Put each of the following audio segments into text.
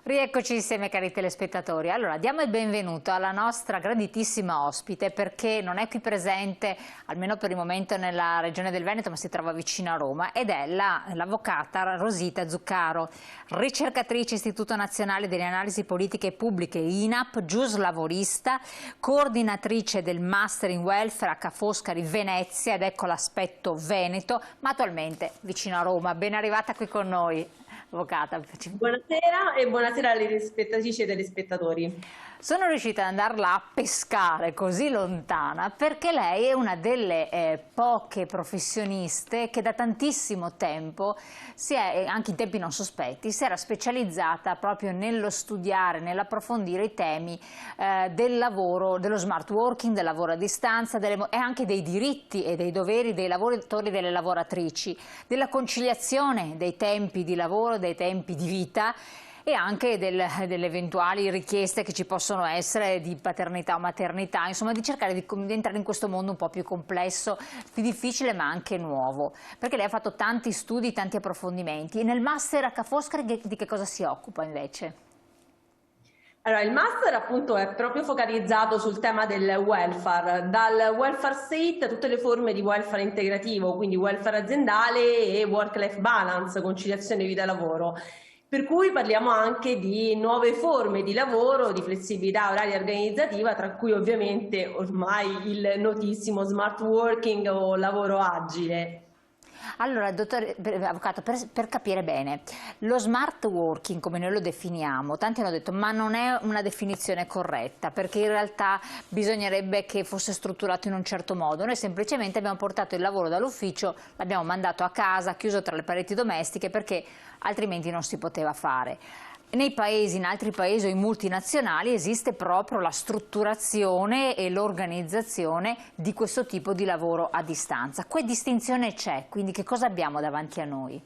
Rieccoci insieme cari telespettatori. Allora diamo il benvenuto alla nostra graditissima ospite perché non è qui presente, almeno per il momento, nella regione del Veneto, ma si trova vicino a Roma, ed è l'avvocata Rosita Zuccaro, ricercatrice Istituto Nazionale delle Analisi Politiche Pubbliche INAP, giuslavorista, coordinatrice del Master in Welfare a Ca' Foscari Venezia, ed ecco l'aspetto veneto, ma attualmente vicino a Roma. Ben arrivata qui con noi, avvocata. Buonasera e buonasera alle telespettatrici e telespettatori. Sono riuscita ad andarla a pescare così lontana perché lei è una delle poche professioniste che da tantissimo tempo, anche in tempi non sospetti, si era specializzata proprio nello studiare, nell'approfondire i temi del lavoro, dello smart working, del lavoro a distanza e anche dei diritti e dei doveri dei lavoratori e delle lavoratrici, della conciliazione dei tempi di lavoro, dei tempi di vita, e anche delle eventuali richieste che ci possono essere di paternità o maternità, insomma di cercare di entrare in questo mondo un po' più complesso, più difficile ma anche nuovo, perché lei ha fatto tanti studi, tanti approfondimenti. E nel Master a Ca' Foscari di che cosa si occupa invece? Allora, il master appunto è proprio focalizzato sul tema del welfare, dal welfare state a tutte le forme di welfare integrativo, quindi welfare aziendale e work-life balance, conciliazione vita-lavoro. Per cui parliamo anche di nuove forme di lavoro, di flessibilità oraria organizzativa, tra cui ovviamente ormai il notissimo smart working o lavoro agile. Allora, avvocato, per capire bene, lo smart working, come noi lo definiamo, tanti hanno detto ma non è una definizione corretta, perché in realtà bisognerebbe che fosse strutturato in un certo modo. Noi semplicemente abbiamo portato il lavoro dall'ufficio, l'abbiamo mandato a casa, chiuso tra le pareti domestiche, perché altrimenti non si poteva fare. In altri paesi o in multinazionali esiste proprio la strutturazione e l'organizzazione di questo tipo di lavoro a distanza. Che distinzione c'è? Quindi che cosa abbiamo davanti a noi?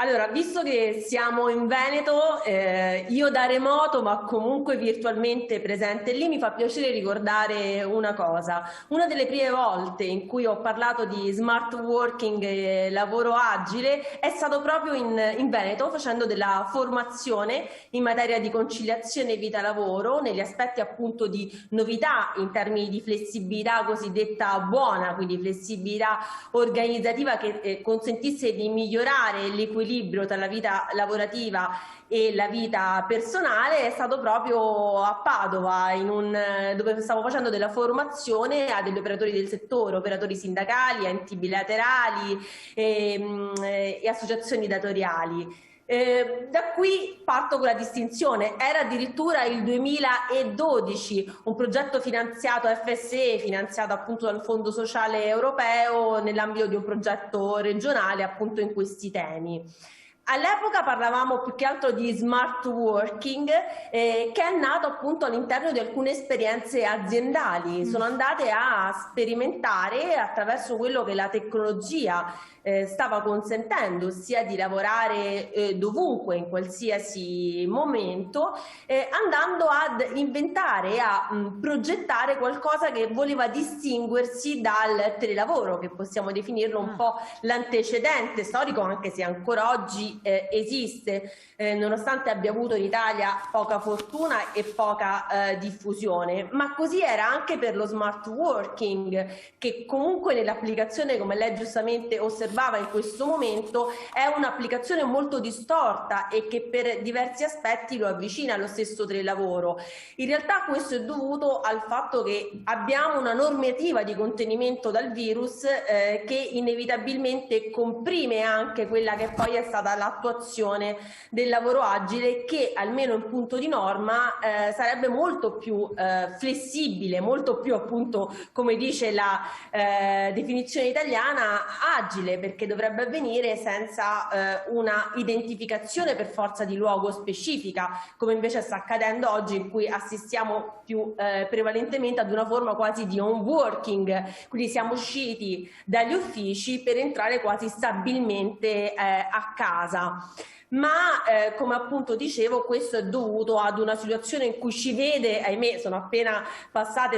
Allora, visto che siamo in Veneto, io da remoto ma comunque virtualmente presente lì, mi fa piacere ricordare una cosa. Una delle prime volte in cui ho parlato di smart working e lavoro agile è stato proprio in Veneto, facendo della formazione in materia di conciliazione vita-lavoro, negli aspetti appunto di novità in termini di flessibilità cosiddetta buona, quindi flessibilità organizzativa che consentisse di migliorare l'equilibrio tra la vita lavorativa e la vita personale. È stato proprio a Padova, dove stavo facendo della formazione a degli operatori del settore, operatori sindacali, enti bilaterali e associazioni datoriali. Da qui parto con la distinzione. Era addirittura il 2012 un progetto finanziato FSE, finanziato appunto dal Fondo Sociale Europeo nell'ambito di un progetto regionale appunto in questi temi. All'epoca parlavamo più che altro di smart working che è nato appunto all'interno di alcune esperienze aziendali. Sono andate a sperimentare attraverso quello che la tecnologia stava consentendo, sia di lavorare dovunque, in qualsiasi momento, andando ad inventare e a progettare qualcosa che voleva distinguersi dal telelavoro, che possiamo definirlo un po' l'antecedente storico, anche se ancora oggi esiste, nonostante abbia avuto in Italia poca fortuna e poca diffusione. Ma così era anche per lo smart working, che comunque nell'applicazione, come lei giustamente osservava in questo momento, è un'applicazione molto distorta e che per diversi aspetti lo avvicina allo stesso telelavoro. In realtà questo è dovuto al fatto che abbiamo una normativa di contenimento dal virus che inevitabilmente comprime anche quella che poi è stata l'attuazione del lavoro agile, che almeno in punto di norma sarebbe molto più flessibile, molto più appunto, come dice la definizione italiana, agile, perché dovrebbe avvenire senza una identificazione per forza di luogo specifica, come invece sta accadendo oggi, in cui assistiamo più prevalentemente ad una forma quasi di home working, quindi siamo usciti dagli uffici per entrare quasi stabilmente a casa. casa. Ma come appunto dicevo, questo è dovuto ad una situazione in cui ci vede, ahimè, sono appena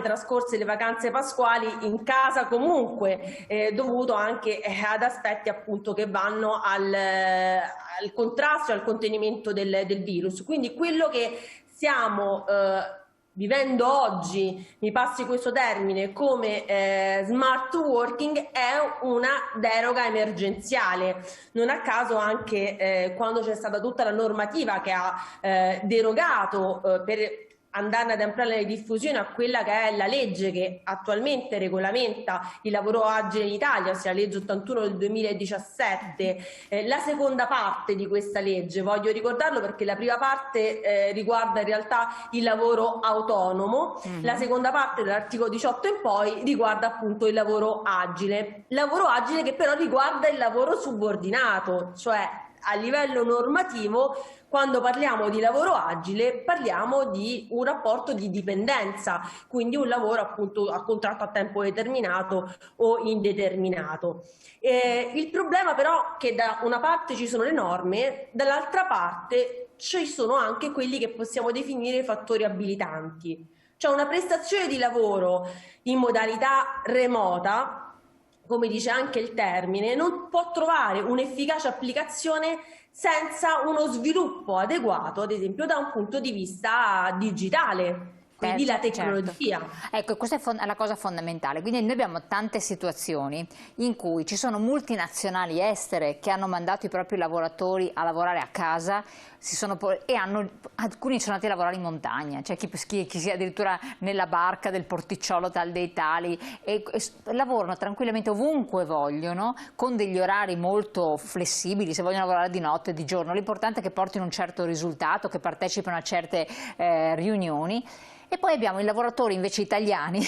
trascorse le vacanze pasquali, in casa comunque, dovuto anche ad aspetti appunto che vanno al contrasto e al contenimento del virus. Quindi quello che stiamo vivendo oggi, mi passi questo termine, come smart working, è una deroga emergenziale. Non a caso anche quando c'è stata tutta la normativa che ha derogato per andare ad ampliare le diffusioni a quella che è la legge che attualmente regolamenta il lavoro agile in Italia, ossia la legge 81 del 2017, la seconda parte di questa legge, voglio ricordarlo perché la prima parte riguarda in realtà il lavoro autonomo, la seconda parte dall'articolo 18 in poi riguarda appunto il lavoro agile che però riguarda il lavoro subordinato, cioè a livello normativo. Quando parliamo di lavoro agile parliamo di un rapporto di dipendenza, quindi un lavoro appunto a contratto a tempo determinato o indeterminato. Il problema però è che da una parte ci sono le norme, dall'altra parte ci sono anche quelli che possiamo definire fattori abilitanti, cioè una prestazione di lavoro in modalità remota, come dice anche il termine, non può trovare un'efficace applicazione senza uno sviluppo adeguato, ad esempio da un punto di vista digitale. Quindi la tecnologia. Certo. Ecco, questa è la cosa fondamentale. Quindi noi abbiamo tante situazioni in cui ci sono multinazionali estere che hanno mandato i propri lavoratori a lavorare a casa e alcuni sono andati a lavorare in montagna, cioè chi sia addirittura nella barca del porticciolo tal dei tali e lavorano tranquillamente ovunque vogliono, con degli orari molto flessibili, se vogliono lavorare di notte, di giorno. L'importante è che portino un certo risultato, che partecipino a certe riunioni. E poi abbiamo i lavoratori invece italiani,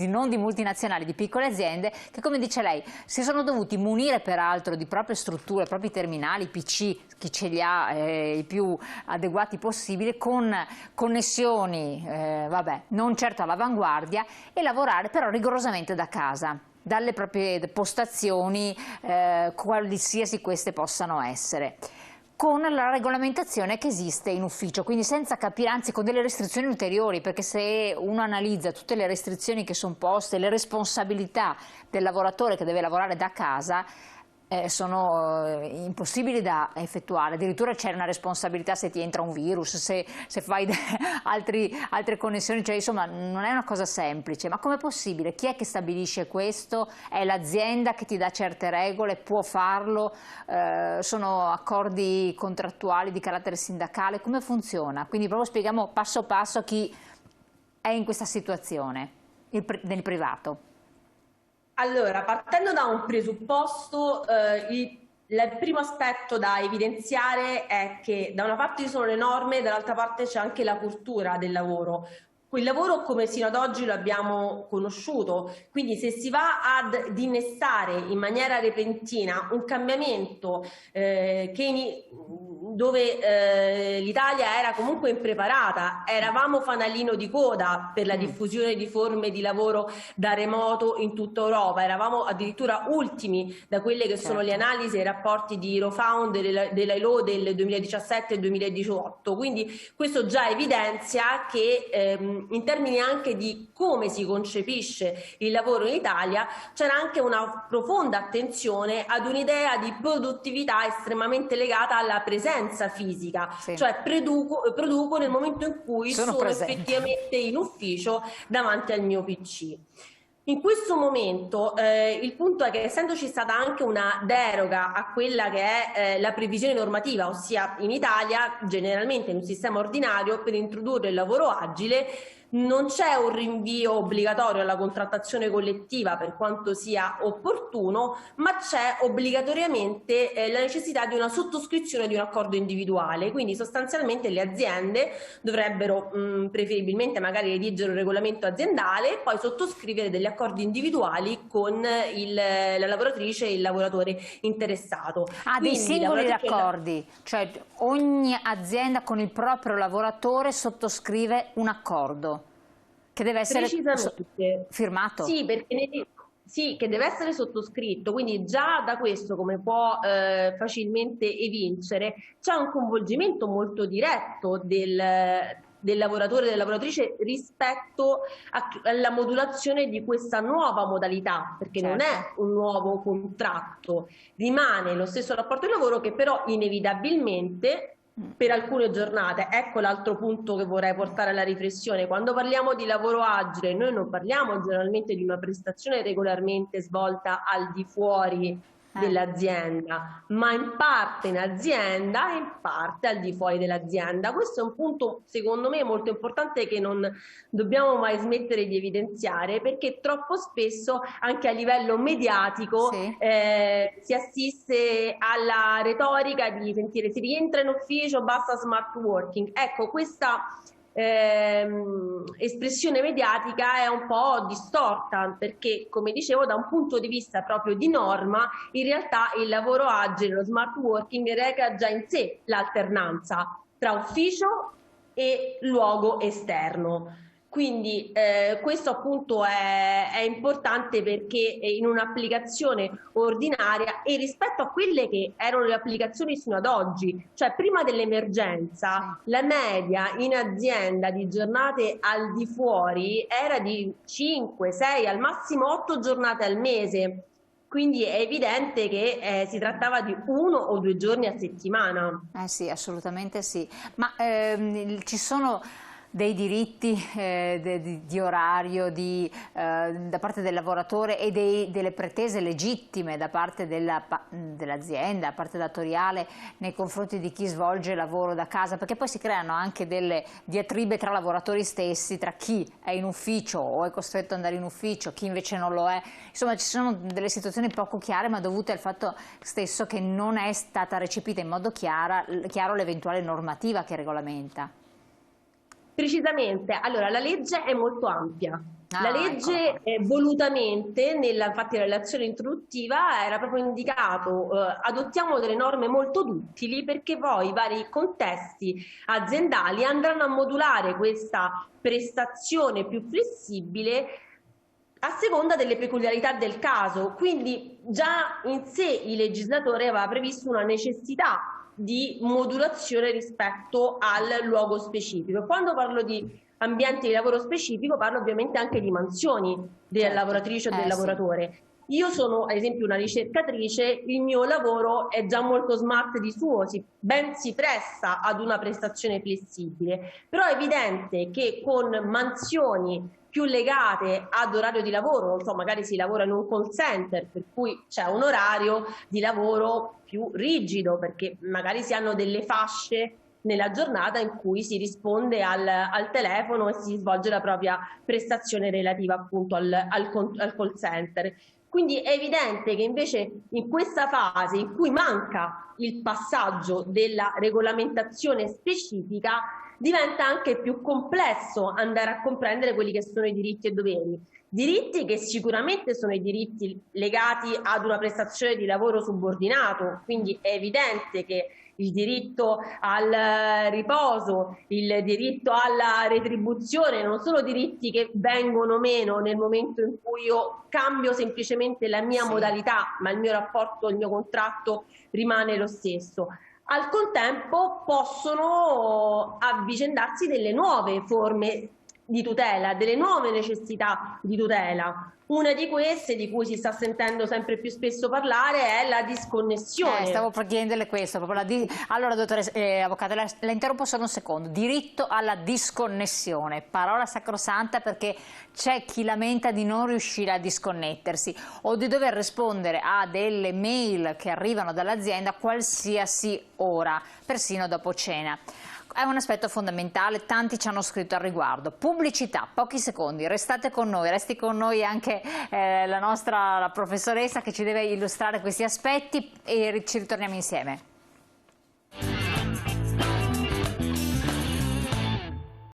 non di multinazionali, di piccole aziende, che come dice lei si sono dovuti munire peraltro di proprie strutture, propri terminali, PC, chi ce li ha i più adeguati possibili, con connessioni, vabbè, non certo all'avanguardia, e lavorare però rigorosamente da casa, dalle proprie postazioni, qualsiasi queste possano essere, con la regolamentazione che esiste in ufficio, quindi senza capire, anzi con delle restrizioni ulteriori, perché se uno analizza tutte le restrizioni che sono poste, le responsabilità del lavoratore che deve lavorare da casa, sono impossibili da effettuare. Addirittura c'è una responsabilità se ti entra un virus, se fai altre connessioni, cioè insomma non è una cosa semplice. Ma com'è possibile? Chi è che stabilisce questo? È l'azienda che ti dà certe regole? Può farlo? Sono accordi contrattuali di carattere sindacale? Come funziona? Quindi proprio spieghiamo passo passo a chi è in questa situazione nel privato. Allora, partendo da un presupposto, il primo aspetto da evidenziare è che da una parte ci sono le norme, dall'altra parte c'è anche la cultura del lavoro. Il lavoro come sino ad oggi lo abbiamo conosciuto, quindi se si va ad innestare in maniera repentina un cambiamento dove l'Italia era comunque impreparata, eravamo fanalino di coda per la diffusione di forme di lavoro da remoto in tutta Europa, eravamo addirittura ultimi da quelle che sono le analisi e i rapporti di Eurofound dell'ILO del 2017 e 2018, quindi questo già evidenzia che in termini anche di come si concepisce il lavoro in Italia c'era anche una profonda attenzione ad un'idea di produttività estremamente legata alla presenza fisica, cioè produco nel momento in cui sono effettivamente in ufficio davanti al mio PC. In questo momento il punto è che essendoci stata anche una deroga a quella che è la previsione normativa, ossia in Italia generalmente in un sistema ordinario per introdurre il lavoro agile non c'è un rinvio obbligatorio alla contrattazione collettiva per quanto sia opportuno, ma c'è obbligatoriamente la necessità di una sottoscrizione di un accordo individuale, quindi sostanzialmente le aziende dovrebbero preferibilmente magari redigere un regolamento aziendale e poi sottoscrivere degli accordi individuali con la lavoratrice e il lavoratore interessato. Dei singoli accordi, cioè ogni azienda con il proprio lavoratore sottoscrive un accordo che deve essere firmato? Sì, perché Sì, che deve essere sottoscritto, quindi già da questo, come può facilmente evincere, c'è un coinvolgimento molto diretto del lavoratore e della lavoratrice rispetto alla modulazione di questa nuova modalità, perché non è un nuovo contratto, rimane lo stesso rapporto di lavoro che però inevitabilmente per alcune giornate. Ecco l'altro punto che vorrei portare alla riflessione: quando parliamo di lavoro agile noi non parliamo generalmente di una prestazione regolarmente svolta al di fuori dell'azienda, ma in parte in azienda e in parte al di fuori dell'azienda. Questo è un punto secondo me molto importante che non dobbiamo mai smettere di evidenziare, perché troppo spesso anche a livello mediatico si assiste alla retorica di sentire si rientra in ufficio, basta smart working. Ecco, questa espressione mediatica è un po' distorta, perché come dicevo da un punto di vista proprio di norma in realtà il lavoro agile, lo smart working reca già in sé l'alternanza tra ufficio e luogo esterno. Quindi questo appunto è importante, perché in un'applicazione ordinaria e rispetto a quelle che erano le applicazioni sino ad oggi, cioè prima dell'emergenza, la media in azienda di giornate al di fuori era di 5, 6, al massimo 8 giornate al mese. Quindi è evidente che si trattava di 1 o 2 giorni a settimana. Sì, assolutamente sì. Ma ci sono dei diritti di orario da parte del lavoratore e delle pretese legittime da parte dell'azienda, da parte datoriale, nei confronti di chi svolge lavoro da casa? Perché poi si creano anche delle diatribe tra lavoratori stessi, tra chi è in ufficio o è costretto ad andare in ufficio, chi invece non lo è. Insomma, ci sono delle situazioni poco chiare, ma dovute al fatto stesso che non è stata recepita in modo chiaro l'eventuale normativa che regolamenta. Precisamente, allora la legge è molto ampia. La legge volutamente, infatti nella relazione introduttiva era proprio indicato adottiamo delle norme molto duttili, perché poi i vari contesti aziendali andranno a modulare questa prestazione più flessibile a seconda delle peculiarità del caso. Quindi già in sé il legislatore aveva previsto una necessità di modulazione rispetto al luogo specifico. Quando parlo di ambiente di lavoro specifico parlo ovviamente anche di mansioni della lavoratrice o del lavoratore. Io sono ad esempio una ricercatrice, il mio lavoro è già molto smart di suo, ben si presta ad una prestazione flessibile, però è evidente che con mansioni più legate ad orario di lavoro, non so, magari si lavora in un call center, per cui c'è un orario di lavoro più rigido, perché magari si hanno delle fasce nella giornata in cui si risponde al telefono e si svolge la propria prestazione relativa appunto al call center. Quindi è evidente che invece in questa fase in cui manca il passaggio della regolamentazione specifica diventa anche più complesso andare a comprendere quelli che sono i diritti e doveri. Diritti che sicuramente sono i diritti legati ad una prestazione di lavoro subordinato, quindi è evidente che il diritto al riposo, il diritto alla retribuzione non sono diritti che vengono meno nel momento in cui io cambio semplicemente la mia modalità, ma il mio rapporto, il mio contratto rimane lo stesso. Al contempo possono avvicendarsi delle nuove forme di tutela, delle nuove necessità di tutela. Una di queste, di cui si sta sentendo sempre più spesso parlare, è la disconnessione. Stavo per chiederle questo. Allora, dottoressa, avvocato, la interrompo solo un secondo. Diritto alla disconnessione, parola sacrosanta, perché c'è chi lamenta di non riuscire a disconnettersi o di dover rispondere a delle mail che arrivano dall'azienda qualsiasi ora, persino dopo cena. È un aspetto fondamentale, tanti ci hanno scritto al riguardo. Pubblicità, pochi secondi, restate con noi, resti con noi anche la professoressa che ci deve illustrare questi aspetti e ci ritorniamo insieme.